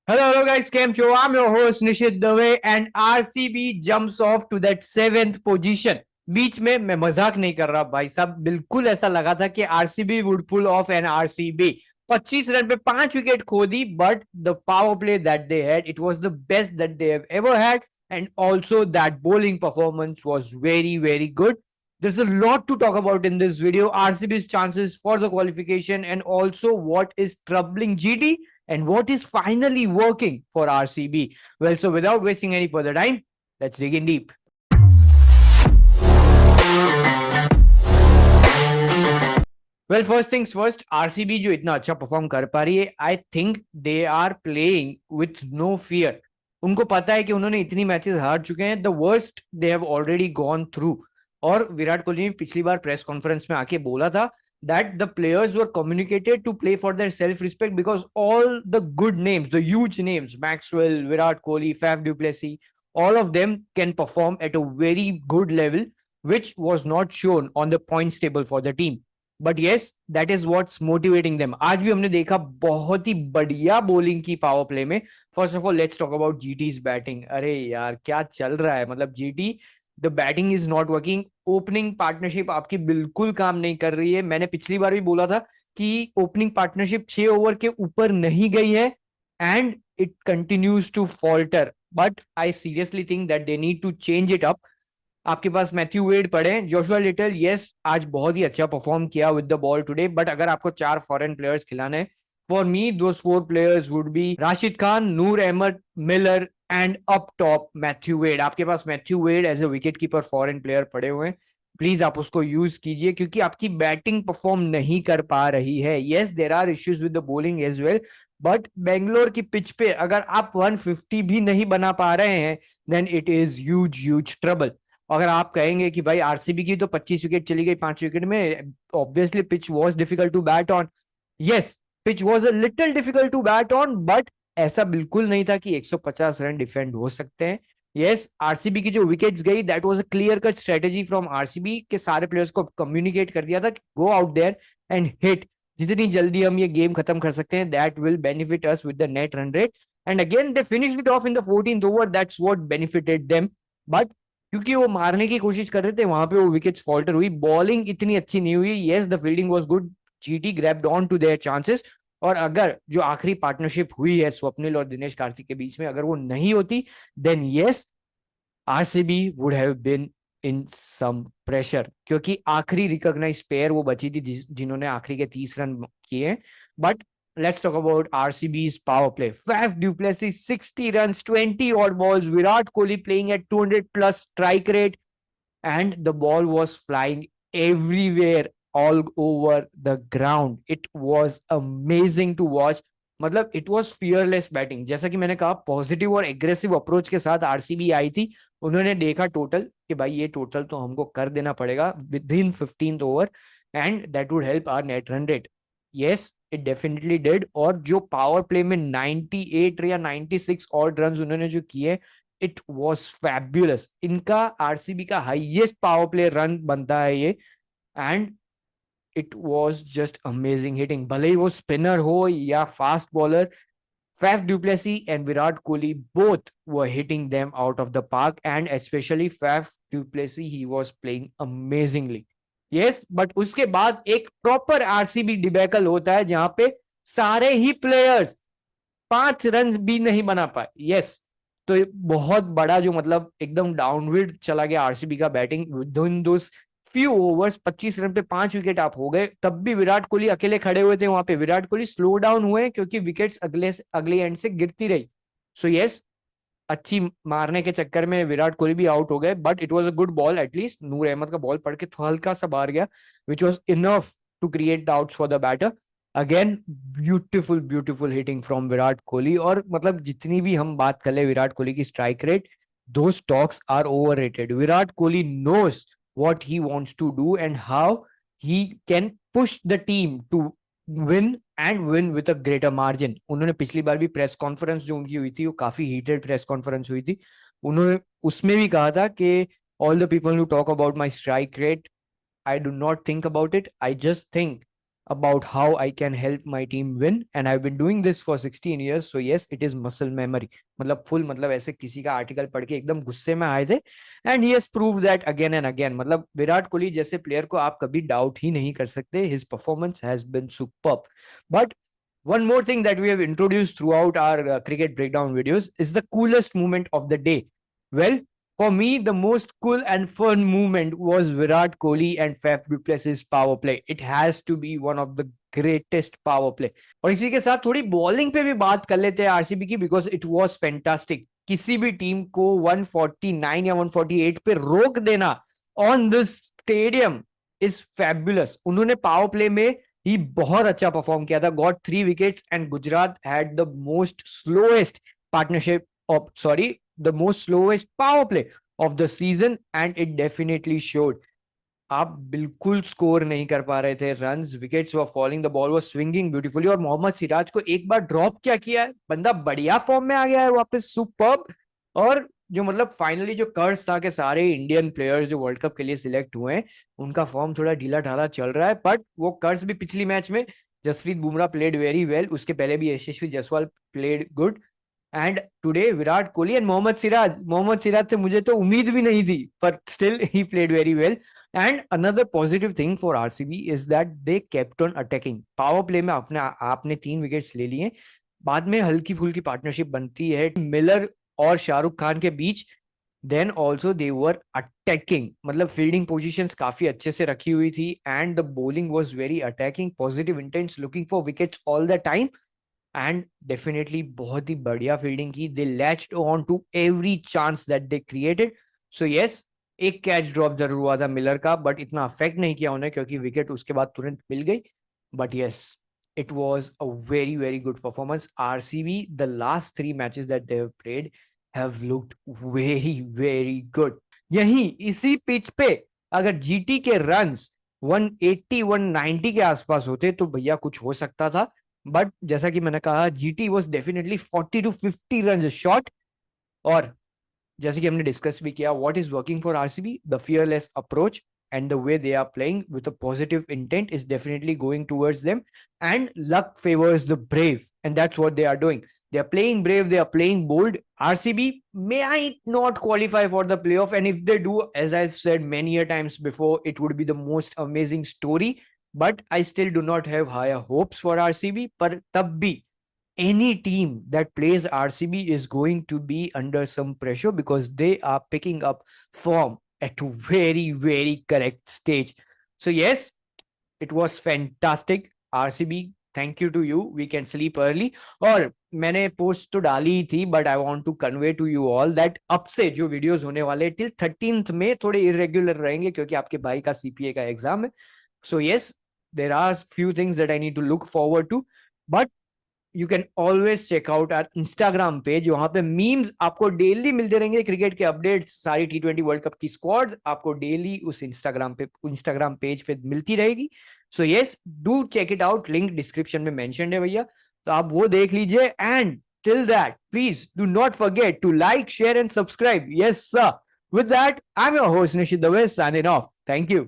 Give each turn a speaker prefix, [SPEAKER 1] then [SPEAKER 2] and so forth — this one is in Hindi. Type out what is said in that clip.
[SPEAKER 1] Hello guys, Cam Cho. I'm your host Nishit Dave and RCB jumps off to that 7th position. बीच में मैं मजाक नहीं कर रहा भाई साहब, बिल्कुल ऐसा लगा था कि RCB would pull off an RCB 25 run पे 5 विकेट खो दी, but the power play that they had, it was the best that they have ever had, and also that bowling performance was very good. There's a lot to talk about in this video. RCB's chances for the qualification and also what is troubling GT and what is finally working for RCB. Well, so without wasting any further time, let's dig in deep. Well, first things first, RCB जो इतना अच्छा परफॉर्म कर पा रही है, I think they are playing with no fear. उनको पता है कि उन्होंने इतनी मैचेस हार चुके हैं, the worst they have already gone through. और विराट कोहली ने पिछली बार प्रेस कॉन्फ्रेंस में आके बोला था that the players were communicated to play for their self-respect because all the good names, the huge names, Maxwell, Virat Kohli, Faf du Plessis, all of them can perform at a very good level, which was not shown on the points table for the team. But yes, that is what's motivating them. आज भी हमने देखा बहुत ही बढ़िया बॉलिंग की पावर प्ले में. First of all let's talk about जीटीज batting. अरे यार क्या चल रहा है, मतलब GT, the batting is not working. Opening partnership आपकी बिल्कुल काम नहीं कर रही है. मैंने पिछली बार भी बोला था कि ओपनिंग पार्टनरशिप 6 ओवर के ऊपर नहीं गई है and it continues to falter. But I seriously think that they need to change it up. आपके पास मैथ्यू वेड पड़े, जोशुआ लिटल, यस आज बहुत ही अच्छा परफॉर्म किया with the ball today, but अगर आपको 4 फॉरेन प्लेयर्स खिलाने, for me those 4 players would be Rashid Khan, Noor Ahmad, Miller and up top Matthew Wade. आपके पास Matthew Wade as a wicket keeper foreign player पड़े हुए हैं, प्लीज आप उसको यूज कीजिए क्योंकि आपकी बैटिंग परफॉर्म नहीं कर पा रही है. Yes there are issues with the bowling as well, but Bangalore की पिच पे अगर आप 150 भी नहीं बना पा रहे हैं, then it is huge trouble. अगर आप कहेंगे कि भाई आरसीबी की तो 25 विकेट चली गई 5 विकेट में, obviously pitch was difficult to bat on. Yes, pitch was a little difficult to bat on, but ऐसा बिल्कुल नहीं था कि 150 रन डिफेंड हो सकते हैं. यस, आरसीबी की जो विकेट्स गई, that was a clear cut strategy from RCB के सारे प्लेयर्स को कम्युनिकेट कर दिया था कि go out there and hit. जितनी जल्दी हम ये गेम खत्म कर सकते हैं, that will benefit us with the net run rate. And again they finished it off in the 14th over, that's what benefited them. But क्योंकि वो मारने की कोशिश कर रहे थे, वहां पे वो विकेट्स फॉल्टर हुई. बॉलिंग इतनी अच्छी नहीं हुई. Yes, the fielding was good. GT grabbed on to their chances. और अगर जो आखिरी पार्टनरशिप हुई है स्वप्निल और दिनेश कार्तिक के बीच में, अगर वो नहीं होती, then yes, RCB would have been in some pressure, क्योंकि आखिरी रिकॉग्नाइज पेयर वो बची थी जिन्होंने आखिरी के 30 रन किए. But let's talk about RCB's power play. Faf du Plessis 60 runs, 20 odd balls. Virat Kohli playing at 200 plus strike rate, and the ball was flying everywhere, all over the ground. It was amazing to watch. मतलब इट वॉज फियरलेस बैटिंग. जैसा कि मैंने कहा, पॉजिटिव और एग्रेसिव अप्रोच के साथ आरसीबी आई थी. उन्होंने देखा टोटल कि भाई ये टोटल तो हमको कर देना पड़ेगा within 15th over and that would help our net run rate. Yes, it definitely did. और जो पावर प्ले में 98 या 96 और रन उन्होंने जो किए, इट वॉज फैब्यूलस. इनका आरसीबी का हाईएस्ट पावर प्ले रन बनता है ये. And it was just amazing hitting, भले ही वो स्पिनर हो या fast bowler. Faf du Plessis and Virat Kohli both were hitting them out of the park, and especially Faf du Plessis, he was playing amazingly. Yes, but उसके बाद एक प्रॉपर आरसीबी डिबैकल होता है जहां पे सारे ही प्लेयर्स 5 रन भी नहीं बना पाए. यस, तो बहुत बड़ा जो मतलब एकदम डाउनवर्ड चला गया आरसीबी का batting. With few overs 25 run पे 5 विकेट आप हो गए, तब भी विराट कोहली अकेले खड़े हुए थे वहां पे. विराट कोहली स्लो डाउन हुए क्योंकि विकेट्स अगले एंड से गिरती रही. सो यस, अच्छी मारने के चक्कर में विराट कोहली भी आउट हो गए, but it was a good ball. At least Noor Ahmad का बॉल पड़ के हल्का सा बाहर गया, which was enough to create doubts for the batter. Again beautiful hitting from Virat Kohli. और मतलब जितनी भी हम बात कर ले विराट कोहली की स्ट्राइक रेट, दो stocks are overrated. Virat Kohli knows what he wants to do and how he can push the team to win and win with a greater margin. उन्होंने पिछली बार भी प्रेस कॉन्फ्रेंस जो उनकी हुई थी, वो काफी हीटेड प्रेस कॉन्फ्रेंस हुई थी. उन्होंने उसमें भी कहा था कि all the people who talk about my strike rate, I do not think about it. I just think about how I can help my team win, and I've been doing this for 16 years. So yes, it is muscle memory. मतलब full, मतलब ऐसे किसी का आर्टिकल पढ़ के एकदम गुस्से में आए थे, and he has proved that again and again. मतलब विराट कोहली जैसे प्लेयर को आप कभी डाउट ही नहीं कर सकते. His performance has been superb. But one more thing that we have introduced throughout our cricket breakdown videos is the coolest moment of the day. Well, for me, the most cool and fun moment was Virat Kohli and Faf du Plessis power play. It has to be one of the greatest power play. और इसी के साथ थोड़ी बॉलिंग पे भी बात कर लेते हैं आरसीबी की, बिकॉज इट वाज फैंटास्टिक. किसी भी टीम को 149 या 148 पे रोक देना on this stadium is fabulous. उन्होंने पावर प्ले में ही बहुत अच्छा परफॉर्म किया था. Got 3 wickets and Gujarat had the most slowest partnership of, sorry, the most slowest power play of the season, and it definitely showed. आप बिल्कुल स्कोर नहीं कर पा रहे थे runs, wickets were falling, the ball was swinging beautifully. और मोहम्मद सिराज को एक बार ड्रॉप क्या किया है, बंदा बढ़िया फॉर्म में आ गया है वापस, सुपर्ब. और जो मतलब फाइनली जो कर्ज था कि सारे इंडियन प्लेयर्स जो वर्ल्ड कप के लिए सिलेक्ट हुए हैं उनका फॉर्म थोड़ा ढीला ढाला चल रहा है, बट वो कर्ज भी पिछली मैच में Jasprit Bumrah played very well, उसके पहले भी Yashasvi Jaiswal played good. And today Virat Kohli and Mohammed Siraj से मुझे तो उम्मीद भी नहीं थी, पर still he played very well. And another positive thing for RCB is that they kept on attacking. Power play में अपने आपने 3 विकेट्स ले लिए, बाद में हल्की फुल्की पार्टनरशिप बनती है मिलर और शाहरुख खान के बीच. Then also they were attacking, मतलब फील्डिंग पोजिशन काफी अच्छे से रखी हुई थी, and the bowling was very attacking, positive intents, looking for wickets all the time. And definitely बहुत ही बढ़िया फील्डिंग की. They latched on to every chance that they created. So yes, एक कैच ड्रॉप जरूर हुआ था मिलर का, बट इतना अफेक्ट नहीं किया उन्हें क्योंकि विकेट उसके बाद तुरंत मिल गई. But yes, it was a very very good performance. RCB, the last 3 matches that they have played have looked very very good. यहीं इसी पिच पे अगर जीटी के रन्स 180 190 के आसपास होते तो भैया कुछ हो सकता था. बट जैसा कि मैंने कहा, GT was definitely 40 to 50 run shot. और जैसे कि हमने डिस्कस भी किया, what is working for RCB, the fearless approach and the way they are playing with a positive intent is definitely going towards them, and luck favors the brave, and that's what they are doing. They are playing brave, they are playing bold. RCB might not qualify for the playoff, and if they do, as I've said many a times before, it would be the most amazing story. But I still do not have higher hopes for RCB. पर तब भी any team that plays RCB is going to be under some pressure because they are picking up form at a very very correct stage. So yes, it was fantastic. RCB, thank you to you. We can sleep early. और मैंने पोस्ट तो डाली थी, but I want to convey to you all that अब से जो वीडियोस होने वाले टिल 13th में थोड़े इरेग्युलर रहेंगे क्योंकि आपके भाई का सीपीए का एग्जाम है. So yes, there are few things that I need to look forward to, but you can always check out our Instagram page. वहां पे मीम्स आपको डेली मिलते रहेंगे, क्रिकेट के अपडेट्स, सारी T20 वर्ल्ड कप की स्क्वाड्स आपको डेली उस इंस्टाग्राम पेज पे मिलती रहेगी. So yes, do check it out, link description में मेंशन है भैया, तो आप वो देख लीजिए. And till that please do not forget to like, share and subscribe. Yes sir, with that I'm your host Nishit Dave signing off. Thank you.